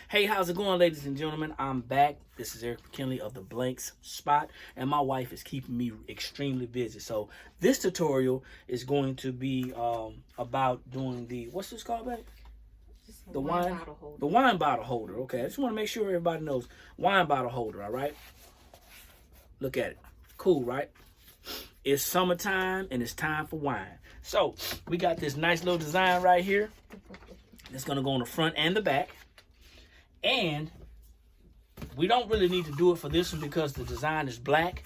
Hey, how's it going, ladies and gentlemen? I'm back. This is Eric McKinley of the Blanks Spot, and my wife is keeping me extremely busy. So this tutorial is going to be about doing the, what's this called, babe? The wine bottle holder. The wine bottle holder. Okay, I just want to make sure everybody knows wine bottle holder. All right. Look at it. Cool, right? It's summertime and it's time for wine. So we got this nice little design right here. It's gonna go on the front and the back. And we don't really need to do it for this one because the design is black.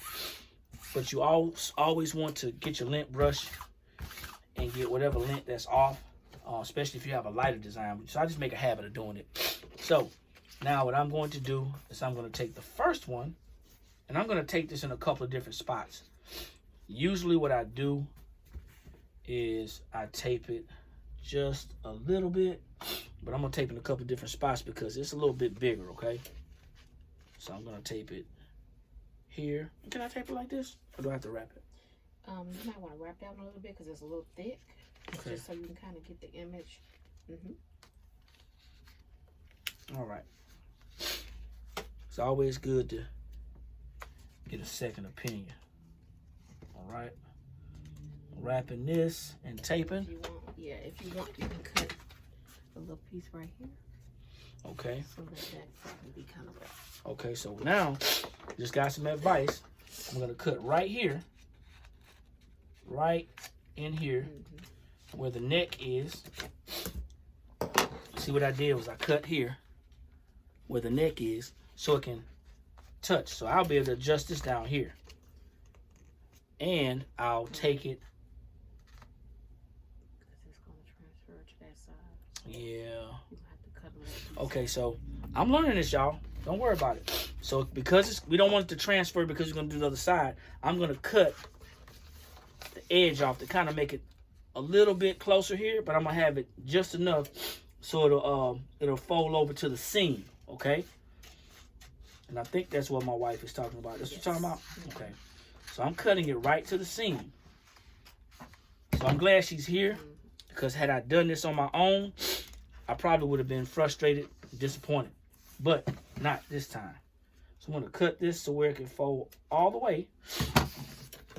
But you always want to get your lint brush and get whatever lint that's off, especially if you have a lighter design. So I just make a habit of doing it. So now what I'm going to do is I'm going to take the first one, and I'm going to take this in a couple of different spots. Usually what I do is I tape it just a little bit, but I'm going to tape it in a couple of different spots because it's a little bit bigger, okay? So I'm going to tape it here. Can I tape it like this, or do I have to wrap it? You might want to wrap that one a little bit because it's a little thick, okay. Just so you can kind of get the image. All right. It's always good to get a second opinion. All right. Wrapping this and taping. If you want, yeah, if you want, you can cut a little piece right here. Okay. So that can be kind of rough. Okay, so now, just got some advice. I'm going to cut right here. Right in here. Where the neck is. See what I did was I cut here. Where the neck is. So it can touch. So I'll be able to adjust this down here. And I'll take it. Yeah. Okay, so I'm learning this, y'all. Don't worry about it. So because we don't want it to transfer because we're going to do the other side, I'm going to cut the edge off to kind of make it a little bit closer here, but I'm going to have it just enough so it'll fold over to the seam, okay? And I think that's what my wife is talking about. That's what you're talking about? Okay. So I'm cutting it right to the seam. So I'm glad she's here because had I done this on my own, I probably would have been frustrated, disappointed, but not this time. So I'm going to cut this to where it can fold all the way.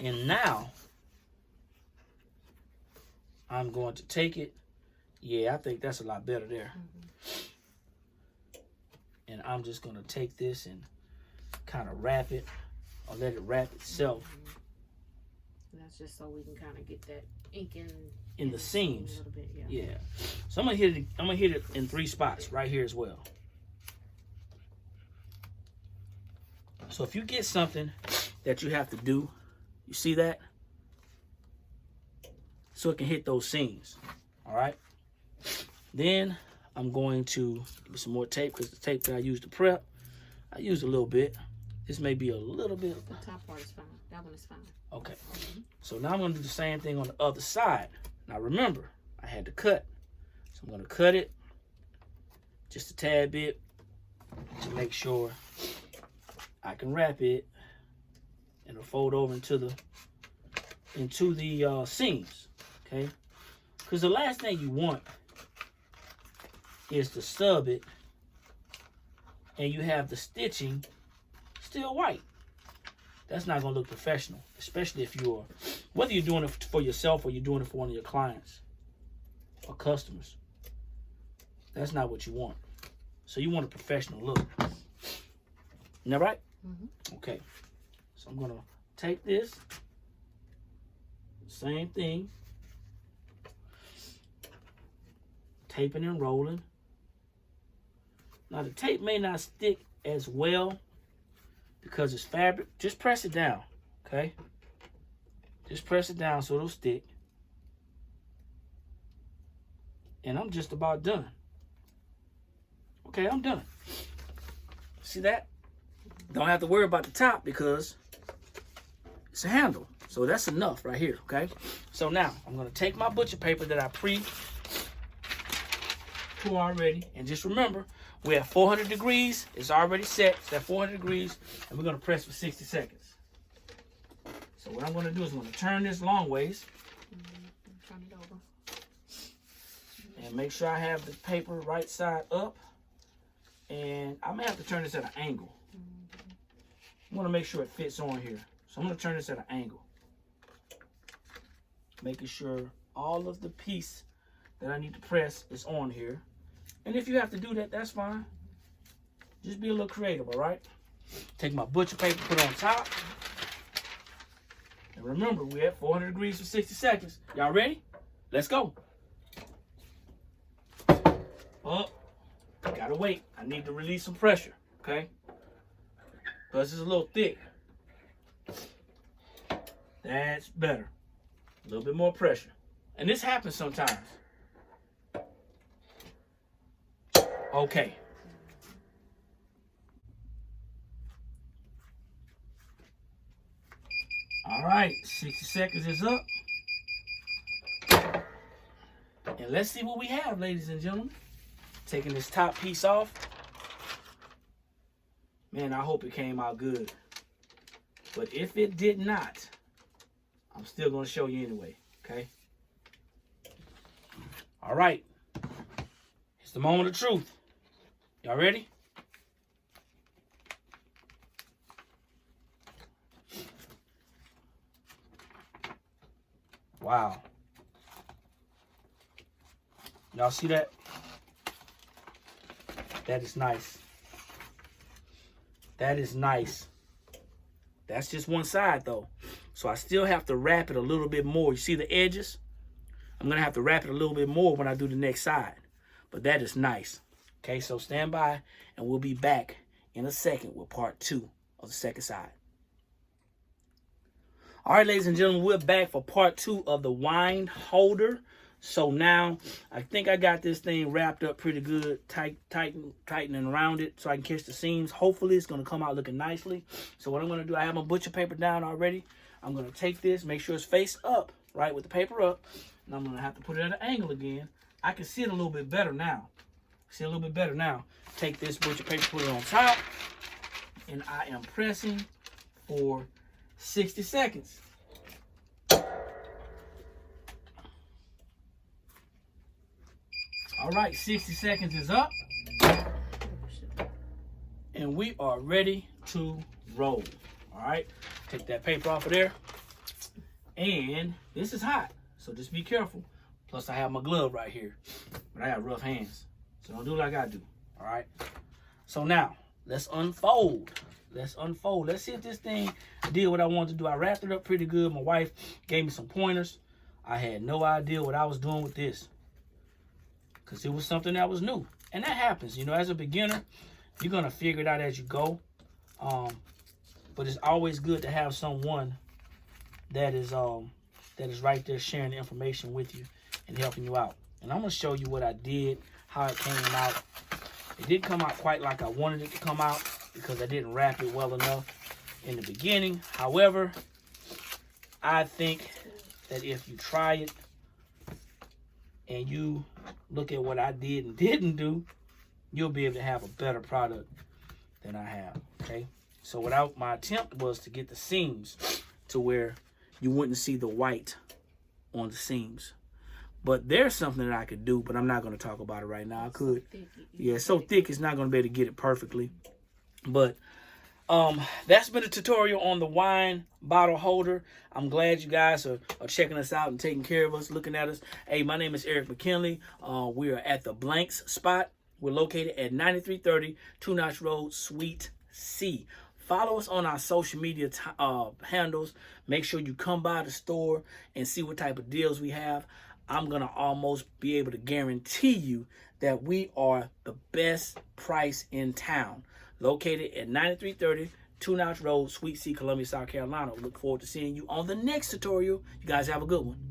And now I'm going to take it. Yeah, I think that's a lot better there. And I'm just going to take this and kind of wrap it or let it wrap itself. That's just so we can kind of get that ink in the seams. A little bit, yeah. So I'm gonna hit it in 3 spots right here as well. So if you get something that you have to do, you see that? So it can hit those seams. All right. Then I'm going to give some more tape because the tape that I used to prep, I used a little bit. This may be a little bit. The top part is fine. That one is fine. Okay. So now I'm going to do the same thing on the other side. Now remember, I had to cut. So I'm going to cut it just a tad bit to make sure I can wrap it and it'll fold over into the seams. Okay? Because the last thing you want is to sub it and you have the stitching still white. That's not going to look professional, especially if you're, whether you're doing it for yourself or you're doing it for one of your clients or customers. That's not what you want. So you want a professional look. Isn't that right? Okay. So I'm going to take this, same thing, taping and rolling. Now the tape may not stick as well because it's fabric. Just press it down, okay? Just press it down so it'll stick. And I'm just about done. Okay, I'm done. See that? Don't have to worry about the top because it's a handle. So that's enough right here, okay? So now I'm gonna take my butcher paper that I pre-pour already, and just remember, we're at 400 degrees. It's already set. It's at 400 degrees, and we're going to press for 60 seconds. So what I'm going to do is I'm going to turn this long ways. Turn it over. And make sure I have the paper right side up. And I may have to turn this at an angle. I want to make sure it fits on here. So I'm going to turn this at an angle. Making sure all of the piece that I need to press is on here. And if you have to do that, that's fine. Just be a little creative, all right? Take my butcher paper, put it on top. And remember, we're at 400 degrees for 60 seconds. Y'all ready? Let's go. Up. Gotta wait. I need to release some pressure, okay? Because it's a little thick. That's better. A little bit more pressure. And this happens sometimes. Okay. All right, 60 seconds is up. And let's see what we have, ladies and gentlemen. Taking this top piece off. Man, I hope it came out good. But if it did not, I'm still going to show you anyway, okay? All right. It's the moment of truth. Y'all ready? Wow. Y'all see that? That is nice. That is nice. That's just one side though. So I still have to wrap it a little bit more. You see the edges? I'm going to have to wrap it a little bit more when I do the next side. But that is nice. Okay, so stand by and we'll be back in a second with part 2 of the second side. All right, ladies and gentlemen, we're back for part 2 of the wine holder. So now I think I got this thing wrapped up pretty good, tightening around it so I can catch the seams. Hopefully it's going to come out looking nicely. So what I'm going to do, I have my butcher paper down already. I'm going to take this, make sure it's face up, right, with the paper up. And I'm going to have to put it at an angle again. I can see it a little bit better now. See a little bit better now. Take this butcher paper, put it on top. And I am pressing for 60 seconds. All right, 60 seconds is up. And we are ready to roll. All right, take that paper off of there. And this is hot, so just be careful. Plus, I have my glove right here. But I got rough hands, so don't do like I do. All right? So now, let's unfold. Let's unfold. Let's see if this thing did what I wanted to do. I wrapped it up pretty good. My wife gave me some pointers. I had no idea what I was doing with this, because it was something that was new. And that happens. You know, as a beginner, you're going to figure it out as you go. But it's always good to have someone that is right there sharing the information with you and helping you out. And I'm going to show you what I did, how it came out. It didn't come out quite like I wanted it to come out because I didn't wrap it well enough in the beginning. However, I think that if you try it and you look at what I did and didn't do, you'll be able to have a better product than I have, okay? So my attempt was to get the seams to where you wouldn't see the white on the seams. But there's something that I could do, but I'm not going to talk about it right now. I could. Yeah, it's so thick it's not going to be able to get it perfectly. But that's been a tutorial on the wine bottle holder. I'm glad you guys are checking us out and taking care of us, looking at us. Hey, my name is Eric McKinley. We are at the Blanks spot. We're located at 9330 Two Notch Road, Suite C. Follow us on our social media handles. Make sure you come by the store and see what type of deals we have. I'm going to almost be able to guarantee you that we are the best price in town. Located at 9330 Two Notch Road, Suite C, Columbia, South Carolina. Look forward to seeing you on the next tutorial. You guys have a good one.